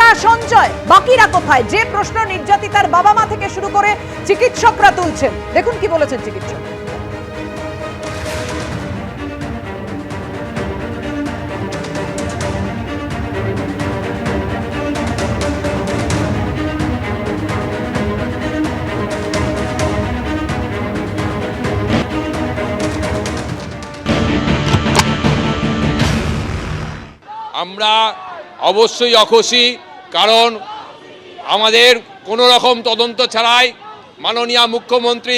কারা সঞ্জয়, বাকিরা কোথায়, যে প্রশ্ন নির্যাতিতার বাবা মা থেকে শুরু করে চিকিৎসকরা তুলছেন। দেখুন কি বলেছেন চিকিৎসক। আমরা অবশ্যই অখুশি, কারণ আমাদের কোনো রকম তদন্ত ছাড়াই মাননীয় মুখ্যমন্ত্রী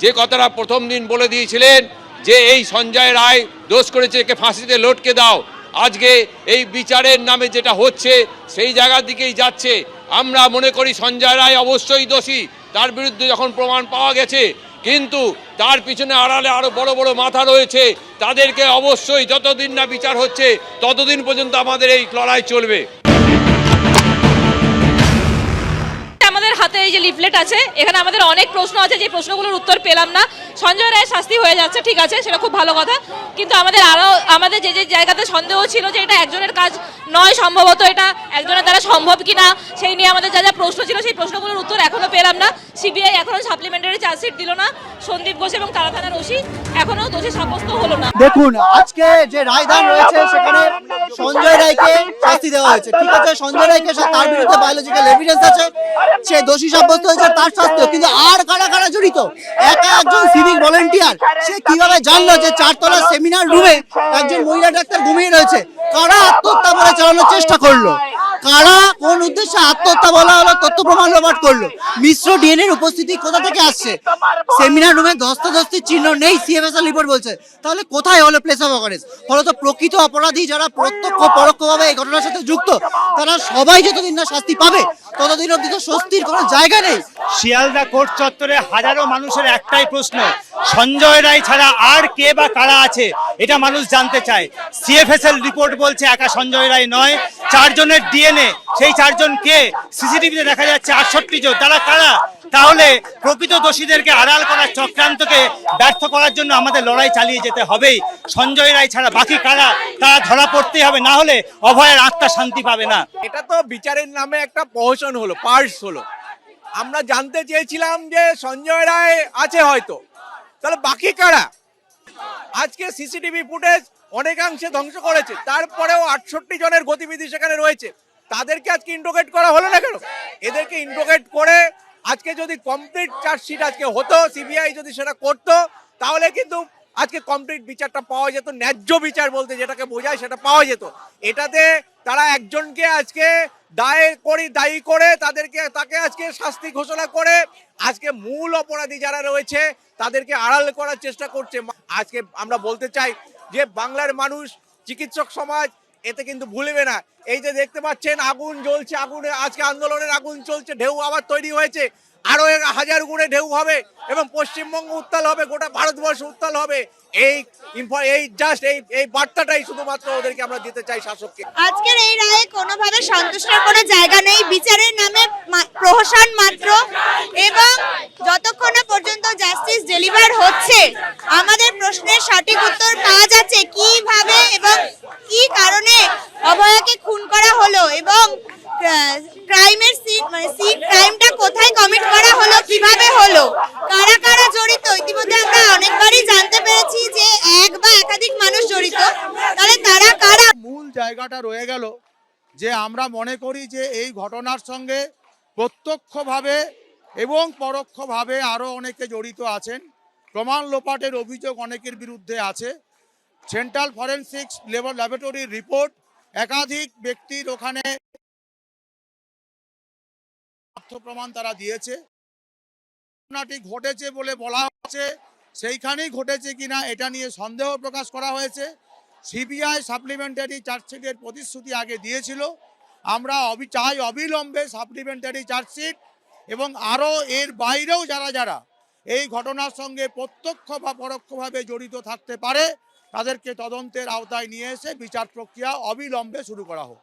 যে কথাটা প্রথম দিন বলে দিয়েছিলেন যে এই সঞ্জয় রায় দোষ করেছে, একে ফাঁসিতে লটকে দাও, আজকে এই বিচারের নামে যেটা হচ্ছে সেই জায়গার দিকেই যাচ্ছে। আমরা মনে করি সঞ্জয় রায় অবশ্যই দোষী, তার বিরুদ্ধে যখন প্রমাণ পাওয়া গেছে, কিন্তু তার পিছনে আড়ালে আরো বড় বড় মাথা রয়েছে, তাদেরকে অবশ্যই যতদিন না বিচার হচ্ছে ততদিন পর্যন্ত আমাদের এই লড়াই চলবে। আমাদের হাতে এই যে লিফলেট আছে, এখানে আমাদের অনেক প্রশ্ন আছে, যে প্রশ্নগুলোর উত্তর পেলাম না। সঞ্জয় রায়ের শাস্তি হয়ে যাচ্ছে, ঠিক আছে, সেটা খুব ভালো কথা, কিন্তু আমাদের যে জায়গাতে সন্দেহ ছিল যে এটা একজনের কাজ নয়, সম্ভবত এটা একজনের দ্বারা সম্ভব কিনা, সেই নিয়ে আমাদের যা যা প্রশ্ন ছিল সেই প্রশ্নগুলোর উত্তর এখনো পেলাম না। সিবিআই এখনো সাপ্লিমেন্টারি চার্জশিট দিল না, সন্দীপ ঘোষ এবং তারা থানার ওসি এখনো দোষী সাব্যস্ত হলো না। দেখুন, আজকে যে রায়দান রয়েছে সেখানে সঞ্জয় রায়কে শাস্তি দেওয়া হয়েছে, ঠিক আছে, সঞ্জয় রায়কে তার বিরুদ্ধে বায়োলজিক্যাল এভিডেন্স আছে, সে দোষী সাব্যস্ত হয়েছে, তার শাস্তি। কিন্তু আর কারা কারা জড়িত? একজন সিভিক ভলেন্টিয়ার, সে কিভাবে জানলো যে 4 তলার সেমিনার রুমে একজন মহিলা ডাক্তার ঘুমিয়ে রয়েছে? কারা আত্মহত্যা বলে চালানোর চেষ্টা করলো? কারা কোন উদ্দেশ্যে আত্মহত্যা বলা হলো তথ্য প্রমাণ লোপাট করলো? মিশ্র ডিএনএর উপস্থিতি কোথা থেকে আসছে? সেমিনার রুমে ধস্তাধস্তির চিহ্ন নেই, সিএফএসএল রিপোর্ট বলছে। তাহলে কোথায় হলো প্লেস অফ অকারেন্স? ফলত প্রকৃত অপরাধী যারা প্রত্যক্ষ পরোক্ষভাবে এই ঘটনার সাথে যুক্ত, তারা সবাই যতদিন না শাস্তি পাবে ততদিন অবধি তো স্বস্তির কোনো জায়গা নেই। শিয়ালদা কোর্ট চত্বরে হাজারো মানুষের একটাই প্রশ্ন, সঞ্জয় রায় ছাড়া আর কে বা কারা আছে, এটা মানুষ জানতে চায়। সিএফএসএল রিপোর্ট বলছে একা সঞ্জয় রায় নয়, 4 জনের ডিএনএ, সেই 4 জন কে? সিসিটিভিতে দেখা যাচ্ছে 68 জন, তারা কারা? তাহলে প্রকৃত দোষীদেরকে আড়াল করার চক্রান্তকে ব্যর্থ করার জন্য আমাদের লড়াই চালিয়ে যেতে হবেই। সঞ্জয় রায় ছাড়া বাকি কারা, তারা ধরা পড়তেই হবে, না হলে অভয়ের আত্মা শান্তি পাবে না। এটা তো বিচারের নামে একটা প্রহসন হলো, পার্স হলো। আমরা জানতে চেয়েছিলাম যে সঞ্জয় রায় আছে হয়তো, তাহলে বাকি কারা? আজকে সিসিটিভি ফুটেজ অনেকাংশে ধ্বংস করেছে, তারপরেও 68 জনের গতিবিধি সেখানে রয়েছে, তাদেরকে আজকে ইন্ট্রোগেট করা হলো না কেন? এদেরকে ইন্ট্রোগেট করে আজকে যদি কমপ্লিট চার্জশিট আজকে হতো, সিবিআই যদি সেটা করতো, তাহলে কিন্তু আজকে কমপ্লিট বিচারটা পাওয়া যেত, ন্যায্য বিচার বলতে যেটাকে বোঝায় সেটা পাওয়া যেত। এটাতে তারা একজনকে আজকে দায়ী করে তাকে আজকে শাস্তি ঘোষণা করে আজকে মূল অপরাধী যারা রয়েছে তাদেরকে আড়াল করার চেষ্টা করছে। আজকে আমরা বলতে চাই যে বাংলার মানুষ, চিকিৎসক সমাজ এতে কিন্তু ভুলবে না। এই যে দেখতে পাচ্ছেন আগুন জ্বলছে, আগুনে আজকে আন্দোলনের আগুন চলছে, ঢেউ আবার তৈরি হয়েছে, আরো 1000 গুণে ঢেউ হবে এবং পশ্চিমবঙ্গ উত্তাল হবে, গোটা ভারতবর্ষ উত্তাল হবে। এই বার্তাটাই শুধুমাত্র ওদেরকে আমরা দিতে চাই, শাসককে। আজকের এই রায়ে কোনোভাবে সন্তুষ্টের কোনো জায়গা নেই, বিচারের নামে প্রহসন মাত্র, এবং যতক্ষণ না পর্যন্ত জাস্টিস ডেলিভার হচ্ছে আমাদের প্রশ্নের সঠিক উত্তর পাওয়া যাচ্ছে কিভাবে এবং কি কারণে অভয়াকে খুন করা হলো, এবং ক্রাইমের ক্রাইমটা কোথায় কমিট করা হলো, কিভাবে হলো, কারা কারা জড়িত। ইতিমধ্যে আমরা অনেকবারই জানতে পেরেছি যে এক বা একাধিক মানুষ জড়িত, তাহলে তারা কারা? মূল জায়গাটা রয়ে গেল যে আমরা মনে করি যে এই ঘটনার সঙ্গে প্রত্যক্ষভাবে এবং পরোক্ষভাবে আরো অনেকে জড়িত আছেন। প্রমাণ লোপাটের অভিযোগ অনেকের বিরুদ্ধে আছে। সেন্ট্রাল ফরেনসিক্স ল্যাবরেটরির রিপোর্ট, একাধিক ব্যক্তির ওখানে প্রমাণ তারা দিয়েছে। ঘটনাটি ঘটেছে বলে বলা হচ্ছে, সেইখানেই ঘটেছে কিনা এটা নিয়ে সন্দেহ প্রকাশ করা হয়েছে। সিবিআই সাপ্লিমেন্টারি চার্জশিটের প্রতিশ্রুতি আগে দিয়েছিল, আমরা চাই অবিলম্বে সাপ্লিমেন্টারি চার্জশিট, এবং আরও এর বাইরেও যারা এই ঘটনার সঙ্গে প্রত্যক্ষ বা পরোক্ষভাবে জড়িত থাকতে পারে তাদেরকে তদন্তের আওতায় নিয়ে এসে বিচার প্রক্রিয়া অবিলম্বে শুরু করা হোক।